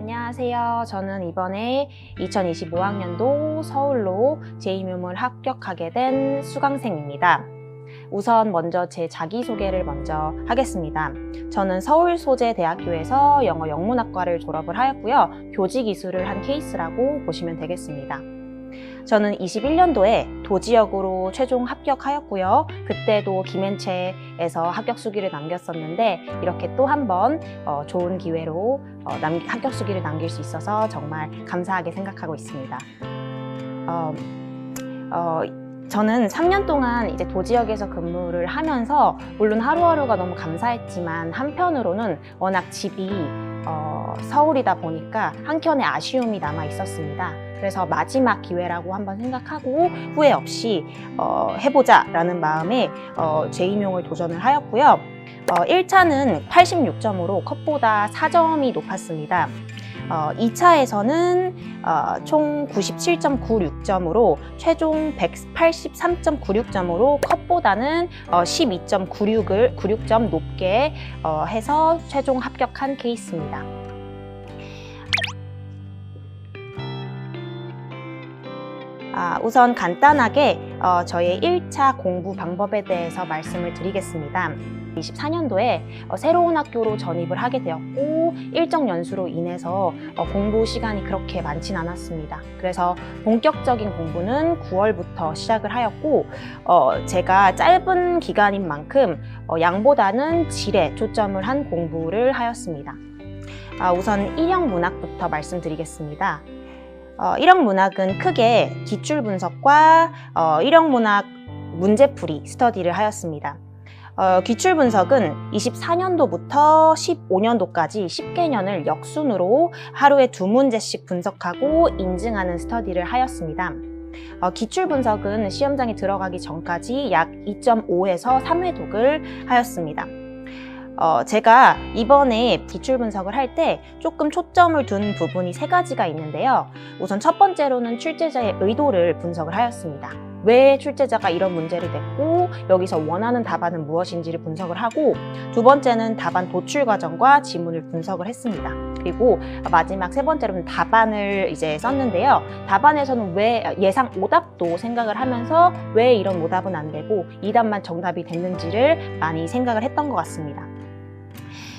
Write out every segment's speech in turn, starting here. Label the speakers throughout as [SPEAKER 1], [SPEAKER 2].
[SPEAKER 1] 안녕하세요. 저는 이번에 2025학년도 서울로 제2묘물 합격하게 된 수강생입니다. 우선 먼저 제 자기소개를 먼저 하겠습니다. 저는 서울소재대학교에서 영어 영문학과를 졸업을 하였고요. 교직이수를 한 케이스라고 보시면 되겠습니다. 저는 21년도에 도지역으로 최종 합격하였고요. 그때도 김앤채에서 합격 수기를 남겼었는데 이렇게 또 한 번 좋은 기회로 합격 수기를 남길 수 있어서 정말 감사하게 생각하고 있습니다. 저는 3년 동안 이제 도지역에서 근무를 하면서 물론 하루하루가 너무 감사했지만 한편으로는 워낙 집이 서울이다 보니까 한켠에 아쉬움이 남아 있었습니다. 그래서 마지막 기회라고 한번 생각하고 후회 없이 해보자 라는 마음에 제2용을 도전을 하였고요. 1차는 86점으로 컷보다 4점이 높았습니다. 2차에서는 총 97.96점으로 최종 183.96점으로 컷보다는 12.96점 높게 해서 최종 합격한 케이스입니다. 우선 간단하게 저의 1차 공부 방법에 대해서 말씀을 드리겠습니다. 24년도에 새로운 학교로 전입을 하게 되었고 일정 연수로 인해서 공부 시간이 그렇게 많진 않았습니다. 그래서 본격적인 공부는 9월부터 시작을 하였고 제가 짧은 기간인 만큼 양보다는 질에 초점을 한 공부를 하였습니다. 우선 일형문학부터 말씀드리겠습니다. 일형문학은 크게 기출분석과 일형문학 문제풀이 스터디를 하였습니다. 기출분석은 24년도부터 15년도까지 10개년을 역순으로 하루에 2문제씩 분석하고 인증하는 스터디를 하였습니다. 기출분석은 시험장에 들어가기 전까지 약 2.5에서 3회독을 하였습니다. 제가 이번에 기출분석을 할 때 조금 초점을 둔 부분이 3가지가 있는데요. 우선 첫 번째로는 출제자의 의도를 분석을 하였습니다. 왜 출제자가 이런 문제를 냈고 여기서 원하는 답안은 무엇인지를 분석을 하고 두 번째는 답안 도출 과정과 지문을 분석을 했습니다. 그리고 마지막 세 번째로는 답안을 이제 썼는데요. 답안에서는 왜 예상 오답도 생각을 하면서 왜 이런 오답은 안 되고 이 답만 정답이 됐는지를 많이 생각을 했던 것 같습니다.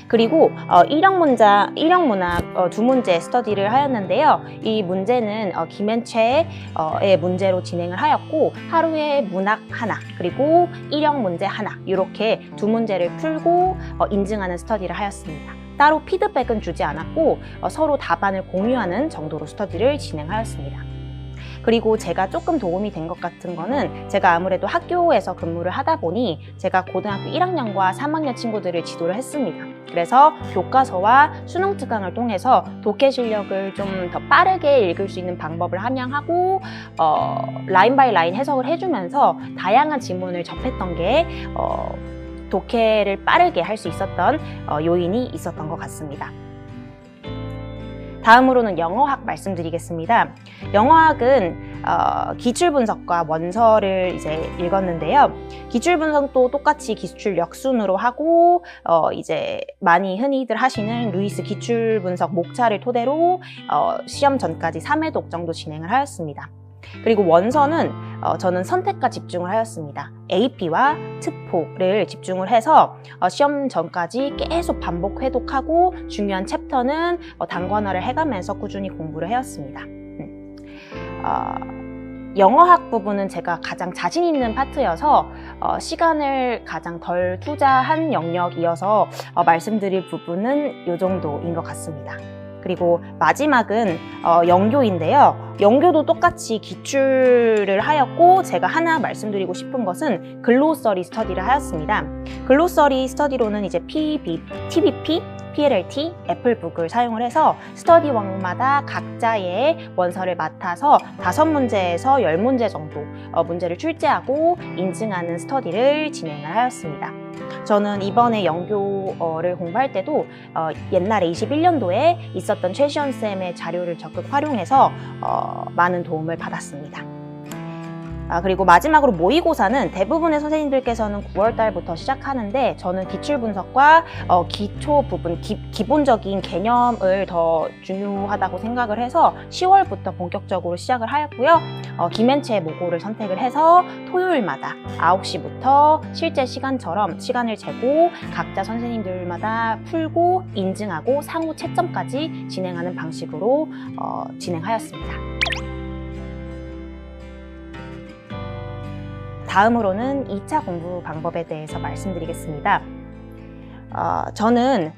[SPEAKER 1] 그리고 일형문학 2문제 스터디를 하였는데요. 이 문제는 김앤채의 문제로 진행을 하였고 하루에 문학 하나 그리고 일형 문제 하나 이렇게 2문제를 풀고 인증하는 스터디를 하였습니다. 따로 피드백은 주지 않았고 서로 답안을 공유하는 정도로 스터디를 진행하였습니다. 그리고 제가 조금 도움이 된 것 같은 거는 제가 아무래도 학교에서 근무를 하다 보니 제가 고등학교 1학년과 3학년 친구들을 지도를 했습니다. 그래서 교과서와 수능 특강을 통해서 독해 실력을 좀 더 빠르게 읽을 수 있는 방법을 함양하고 라인 바이 라인 해석을 해주면서 다양한 지문을 접했던 게 독해를 빠르게 할 수 있었던 요인이 있었던 것 같습니다. 다음으로는 영어학 말씀드리겠습니다. 영어학은 기출분석과 원서를 이제 읽었는데요. 기출분석도 똑같이 기출 역순으로 하고 이제 많이 흔히들 하시는 루이스 기출분석 목차를 토대로 시험 전까지 3회독 정도 진행을 하였습니다. 그리고 원서는 저는 선택과 집중을 하였습니다. AP와 트포를 집중을 해서 시험 전까지 계속 반복 회독하고 중요한 챕터는 단권화를 해가면서 꾸준히 공부를 해왔습니다. 영어학 부분은 제가 가장 자신 있는 파트여서 시간을 가장 덜 투자한 영역이어서 말씀드릴 부분은 이 정도인 것 같습니다. 그리고 마지막은 영교인데요. 영교도 똑같이 기출을 하였고 제가 하나 말씀드리고 싶은 것은 글로서리 스터디를 하였습니다. 글로서리 스터디로는 이제 TBP, PLLT, 애플북을 사용을 해서 스터디왕마다 각자의 원서를 맡아서 5문제에서 10문제 정도 문제를 출제하고 인증하는 스터디를 진행을 하였습니다. 저는 이번에 영교를 공부할 때도 옛날에 21년도에 있었던 최시연쌤의 자료를 적극 활용해서 많은 도움을 받았습니다. 그리고 마지막으로 모의고사는 대부분의 선생님들께서는 9월 달부터 시작하는데 저는 기출 분석과 기초 부분, 기본적인 개념을 더 중요하다고 생각을 해서 10월부터 본격적으로 시작을 하였고요. 기면체 모고를 선택을 해서 토요일마다 9시부터 실제 시간처럼 시간을 재고 각자 선생님들마다 풀고 인증하고 상호 채점까지 진행하는 방식으로 진행하였습니다. 다음으로는 2차 공부 방법에 대해서 말씀드리겠습니다. 저는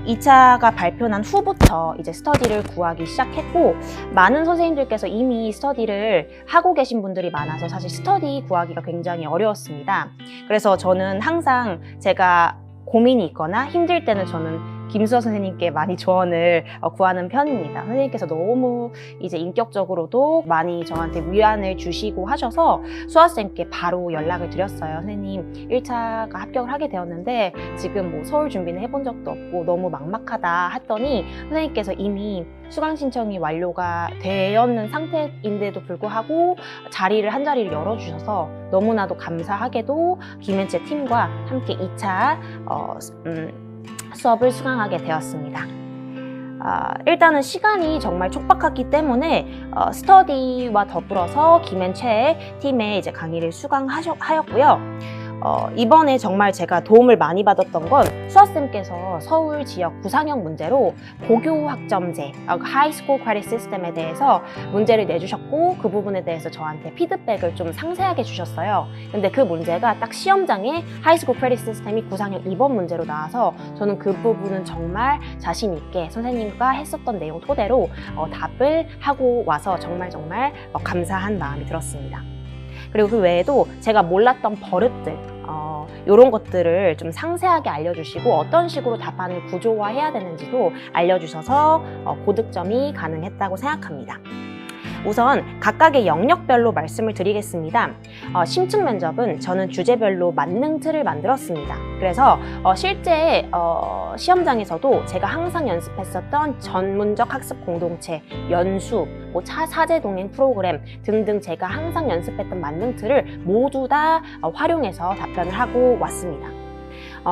[SPEAKER 1] 2차가 발표난 후부터 이제 스터디를 구하기 시작했고, 많은 선생님들께서 이미 스터디를 하고 계신 분들이 많아서 사실 스터디 구하기가 굉장히 어려웠습니다. 그래서 저는 항상 제가 고민이 있거나 힘들 때는 저는 김수아 선생님께 많이 조언을 구하는 편입니다. 선생님께서 너무 이제 인격적으로도 많이 저한테 위안을 주시고 하셔서 수아쌤께 바로 연락을 드렸어요. 선생님, 1차가 합격을 하게 되었는데 지금 뭐 서울 준비는 해본 적도 없고 너무 막막하다 했더니 선생님께서 이미 수강 신청이 완료가 되었는 상태인데도 불구하고 한 자리를 열어주셔서 너무나도 감사하게도 김현채 팀과 함께 2차 수업을 수강하게 되었습니다. 일단은 시간이 정말 촉박했기 때문에 스터디와 더불어서 김앤최 팀의 이제 강의를 수강하였고요. 이번에 정말 제가 도움을 많이 받았던 건 수아쌤께서 서울 지역 구상형 문제로 고교 학점제, 하이스쿨 크레딧 시스템에 대해서 문제를 내주셨고 그 부분에 대해서 저한테 피드백을 좀 상세하게 주셨어요. 근데 그 문제가 딱 시험장에 하이스쿨 크레딧 시스템이 구상형 2번 문제로 나와서 저는 그 부분은 정말 자신 있게 선생님과 했었던 내용 토대로 답을 하고 와서 정말 감사한 마음이 들었습니다. 그리고 그 외에도 제가 몰랐던 버릇들, 이런 것들을 좀 상세하게 알려주시고 어떤 식으로 답안을 구조화해야 되는지도 알려주셔서 고득점이 가능했다고 생각합니다. 우선 각각의 영역별로 말씀을 드리겠습니다. 심층 면접은 저는 주제별로 만능 틀을 만들었습니다. 그래서 실제 시험장에서도 제가 항상 연습했었던 전문적 학습 공동체, 연수, 사제 동행 프로그램 등등 제가 항상 연습했던 만능 틀을 모두 다 활용해서 답변을 하고 왔습니다.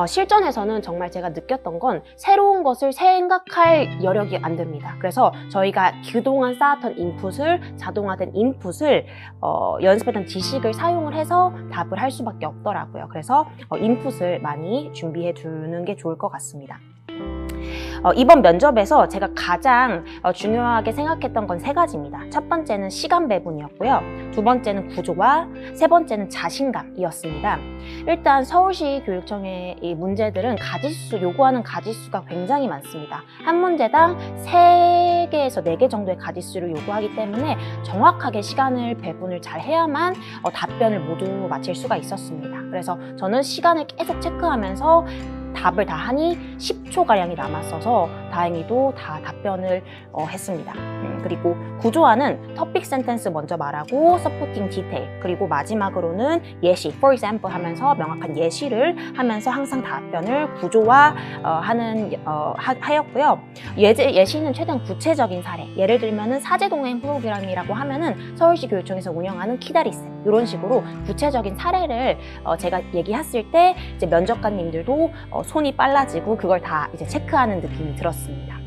[SPEAKER 1] 실전에서는 정말 제가 느꼈던 건 새로운 것을 생각할 여력이 안 됩니다. 그래서 저희가 그동안 쌓았던 인풋을, 자동화된 인풋을 연습했던 지식을 사용을 해서 답을 할 수밖에 없더라고요. 그래서 인풋을 많이 준비해 두는 게 좋을 것 같습니다. 이번 면접에서 제가 가장 중요하게 생각했던 건 3가지입니다. 첫 번째는 시간 배분이었고요. 두 번째는 구조와 세 번째는 자신감이었습니다. 일단 서울시 교육청의 이 문제들은 요구하는 가지수가 굉장히 많습니다. 한 문제당 3개에서 4개 정도의 가지수를 요구하기 때문에 정확하게 시간을 배분을 잘 해야만 답변을 모두 마칠 수가 있었습니다. 그래서 저는 시간을 계속 체크하면서 답을 다 하니 10초가량이 남았어서 다행히도 다 답변을 했습니다. 그리고 구조화는 토픽 센텐스 먼저 말하고 서포팅 디테일, 그리고 마지막으로는 예시, for example 하면서 명확한 예시를 하면서 항상 답변을 하였고요. 예시는 최대한 구체적인 사례, 예를 들면은 사제동행 프로그램이라고 하면은 서울시 교육청에서 운영하는 키다리쌤, 이런 식으로 구체적인 사례를 제가 얘기했을 때 이제 면접관님들도 손이 빨라지고 그걸 다 이제 체크하는 느낌이 들었습니다.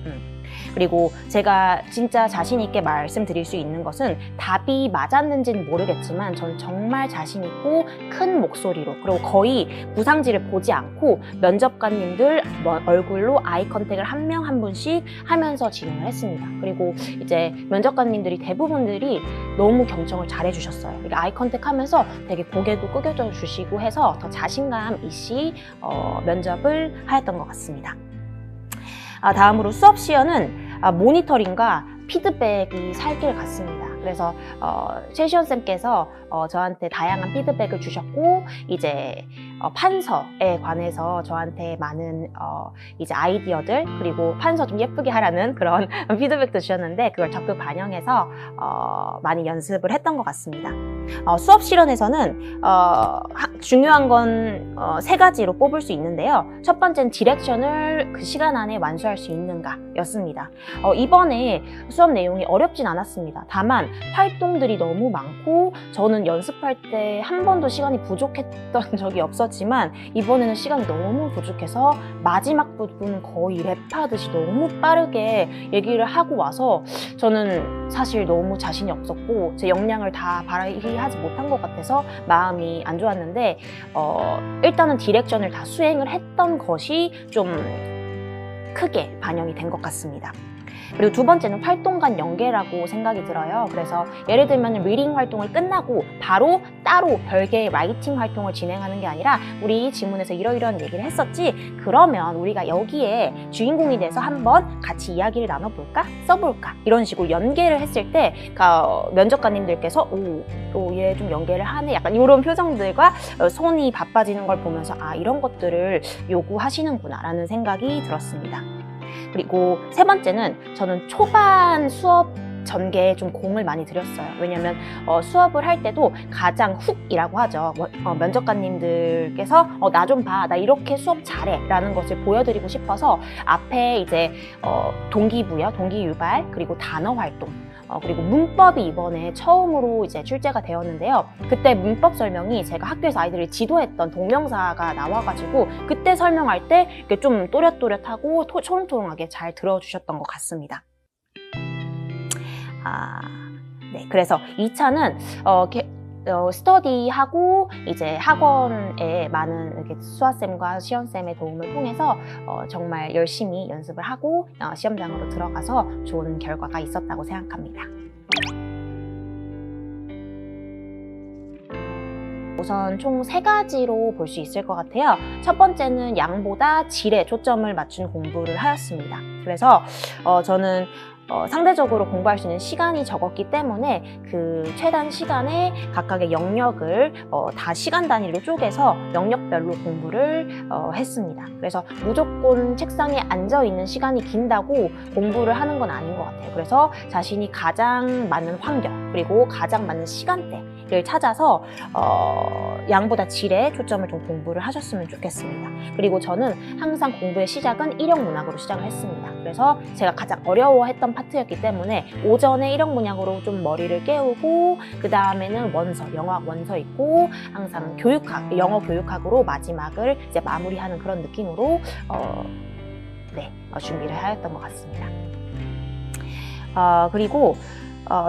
[SPEAKER 1] 그리고 제가 진짜 자신 있게 말씀드릴 수 있는 것은 답이 맞았는지는 모르겠지만 저는 정말 자신 있고 큰 목소리로, 그리고 거의 구상지를 보지 않고 면접관님들 얼굴로 아이 컨택을 한 명 한 분씩 하면서 진행을 했습니다. 그리고 이제 면접관님들이 대부분들이 너무 경청을 잘 해주셨어요. 이렇게 아이 컨택하면서 되게 고개도 끄겨져 주시고 해서 더 자신감 있이 면접을 하였던 것 같습니다. 다음으로 수업 시연은 모니터링과 피드백이 살 길 같습니다. 그래서 최시원 쌤께서 저한테 다양한 피드백을 주셨고 이제 판서에 관해서 저한테 많은 이제 아이디어들, 그리고 판서 좀 예쁘게 하라는 그런 피드백도 주셨는데 그걸 적극 반영해서 많이 연습을 했던 것 같습니다. 수업 실현에서는 중요한 건 3가지로 뽑을 수 있는데요. 첫 번째는 디렉션을 그 시간 안에 완수할 수 있는가 였습니다. 이번에 수업 내용이 어렵진 않았습니다. 다만 활동들이 너무 많고 저는 저는 연습할 때 한 번도 시간이 부족했던 적이 없었지만 이번에는 시간이 너무 부족해서 마지막 부분 거의 랩하듯이 너무 빠르게 얘기를 하고 와서 저는 사실 너무 자신이 없었고 제 역량을 다 발휘하지 못한 것 같아서 마음이 안 좋았는데 일단은 디렉션을 다 수행을 했던 것이 좀 크게 반영이 된 것 같습니다. 그리고 두 번째는 활동 간 연계라고 생각이 들어요. 그래서 예를 들면 리딩 활동을 끝나고 바로 따로 별개의 라이팅 활동을 진행하는 게 아니라 우리 지문에서 이러이러한 얘기를 했었지, 그러면 우리가 여기에 주인공이 돼서 한번 같이 이야기를 나눠볼까? 써볼까? 이런 식으로 연계를 했을 때 면접관님들께서 얘 좀 연계를 하네, 약간 이런 표정들과 손이 바빠지는 걸 보면서 이런 것들을 요구하시는구나 라는 생각이 들었습니다. 그리고 세 번째는 저는 초반 수업 전개에 좀 공을 많이 들였어요. 왜냐면 수업을 할 때도 가장 훅이라고 하죠. 면접관님들께서 나 좀 봐, 나 이렇게 수업 잘해 라는 것을 보여드리고 싶어서 앞에 이제 동기부여, 동기유발, 그리고 단어 활동, 그리고 문법이 이번에 처음으로 이제 출제가 되었는데요. 그때 문법 설명이 제가 학교에서 아이들을 지도했던 동명사가 나와가지고 그때 설명할 때 이렇게 좀 또렷또렷하고 초롱초롱하게 잘 들어주셨던 것 같습니다. 네, 그래서 2차는 스터디하고 이제 학원에 많은 이렇게 수아쌤과 시연쌤의 도움을 통해서 정말 열심히 연습을 하고 시험장으로 들어가서 좋은 결과가 있었다고 생각합니다. 우선 총 3가지로 볼 수 있을 것 같아요. 첫 번째는 양보다 질에 초점을 맞춘 공부를 하였습니다. 그래서 저는 상대적으로 공부할 수 있는 시간이 적었기 때문에 그 최단 시간에 각각의 영역을 다 시간 단위로 쪼개서 영역별로 공부를 했습니다. 그래서 무조건 책상에 앉아있는 시간이 긴다고 공부를 하는 건 아닌 것 같아요. 그래서 자신이 가장 맞는 환경, 그리고 가장 맞는 시간대를 찾아서 양보다 질에 초점을 좀 공부를 하셨으면 좋겠습니다. 그리고 저는 항상 공부의 시작은 일형 문학으로 시작을 했습니다. 그래서 제가 가장 어려워했던 파트였기 때문에 오전에 일형 문학으로 좀 머리를 깨우고 그 다음에는 원서, 영어학 원서 있고 항상 교육학, 영어 교육학으로 마지막을 이제 마무리하는 그런 느낌으로 준비를 하였던 것 같습니다. 그리고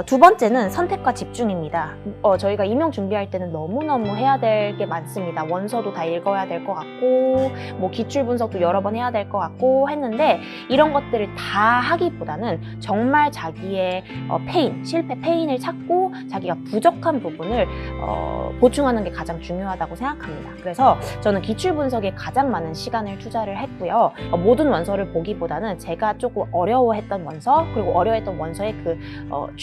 [SPEAKER 1] 두 번째는 선택과 집중입니다. 저희가 임용 준비할 때는 너무너무 해야 될 게 많습니다. 원서도 다 읽어야 될 것 같고 뭐 기출 분석도 여러 번 해야 될 것 같고 했는데 이런 것들을 다 하기보다는 정말 자기의 실패 페인을 찾고 자기가 부족한 부분을 보충하는 게 가장 중요하다고 생각합니다. 그래서 저는 기출 분석에 가장 많은 시간을 투자를 했고요. 모든 원서를 보기보다는 제가 조금 어려워했던 원서, 그리고 어려워했던 원서의 그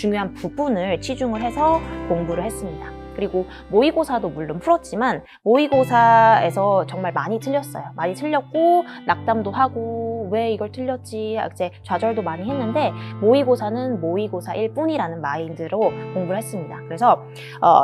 [SPEAKER 1] 중요한 부분을 치중을 해서 공부를 했습니다. 그리고 모의고사도 물론 풀었지만 모의고사에서 정말 많이 틀렸어요. 많이 틀렸고 낙담도 하고 왜 이걸 틀렸지 이제 좌절도 많이 했는데 모의고사는 모의고사일 뿐이라는 마인드로 공부를 했습니다. 그래서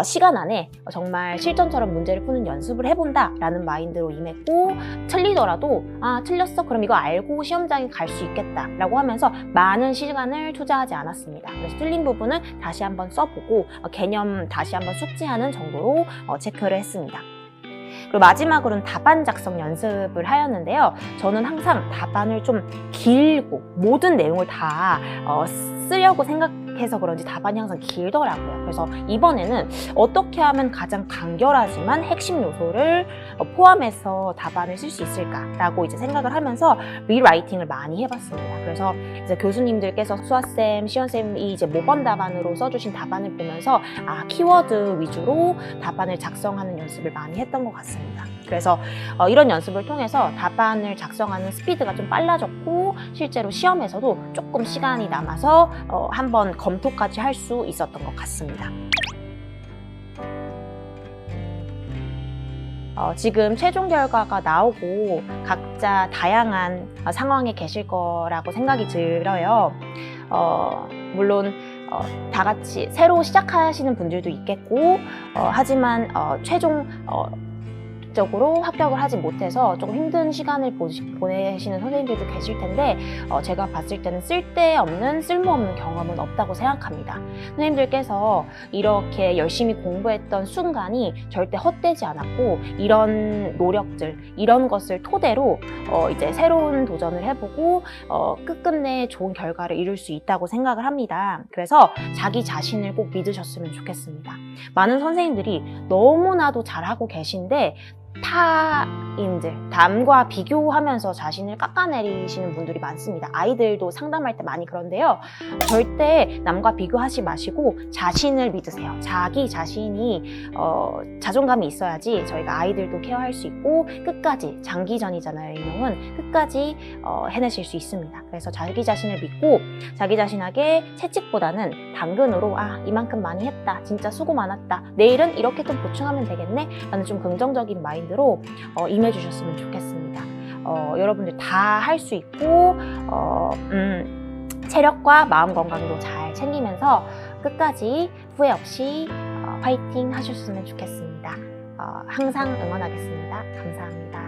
[SPEAKER 1] 시간 안에 정말 실전처럼 문제를 푸는 연습을 해본다 라는 마인드로 임했고 틀리더라도 틀렸어? 그럼 이거 알고 시험장에 갈 수 있겠다 라고 하면서 많은 시간을 투자하지 않았습니다. 그래서 틀린 부분은 다시 한번 써보고 개념 다시 한번 숙지하는 정도로 체크를 했습니다. 그리고 마지막으로는 답안 작성 연습을 하였는데요. 저는 항상 답안을 좀 길고 모든 내용을 다 쓰려고 생각해서 그런지 답안이 항상 길더라고요. 그래서 이번에는 어떻게 하면 가장 간결하지만 핵심 요소를 포함해서 답안을 쓸 수 있을까라고 이제 생각을 하면서 리라이팅을 많이 해봤습니다. 그래서 이제 교수님들께서 수아쌤, 시연쌤이 이제 모범 답안으로 써주신 답안을 보면서 키워드 위주로 답안을 작성하는 연습을 많이 했던 것 같습니다. 그래서 이런 연습을 통해서 답안을 작성하는 스피드가 좀 빨라졌고 실제로 시험에서도 조금 시간이 남아서 한번 검토까지 할 수 있었던 것 같습니다. 지금 최종 결과가 나오고 각자 다양한 상황에 계실 거라고 생각이 들어요. 물론 다 같이 새로 시작하시는 분들도 있겠고 하지만 최종 계획적으로 합격을 하지 못해서 조금 힘든 시간을 보내시는 선생님들도 계실 텐데 제가 봤을 때는 쓸데없는 쓸모없는 경험은 없다고 생각합니다. 선생님들께서 이렇게 열심히 공부했던 순간이 절대 헛되지 않았고 이런 노력들, 이런 것을 토대로 이제 새로운 도전을 해보고 끝끝내 좋은 결과를 이룰 수 있다고 생각을 합니다. 그래서 자기 자신을 꼭 믿으셨으면 좋겠습니다. 많은 선생님들이 너무나도 잘하고 계신데 타인들, 남과 비교하면서 자신을 깎아내리시는 분들이 많습니다. 아이들도 상담할 때 많이 그런데요. 절대 남과 비교하지 마시고 자신을 믿으세요. 자기 자신이 자존감이 있어야지 저희가 아이들도 케어할 수 있고 끝까지, 장기전이잖아요. 이놈은 끝까지 해내실 수 있습니다. 그래서 자기 자신을 믿고 자기 자신에게 채찍보다는 당근으로 이만큼 많이 했다. 진짜 수고 많았다. 내일은 이렇게 좀 보충하면 되겠네. 라는 좀 긍정적인 마인드로 임해주셨으면 좋겠습니다. 여러분들 다 할 수 있고 체력과 마음 건강도 잘 챙기면서 끝까지 후회 없이 화이팅 하셨으면 좋겠습니다. 항상 응원하겠습니다. 감사합니다.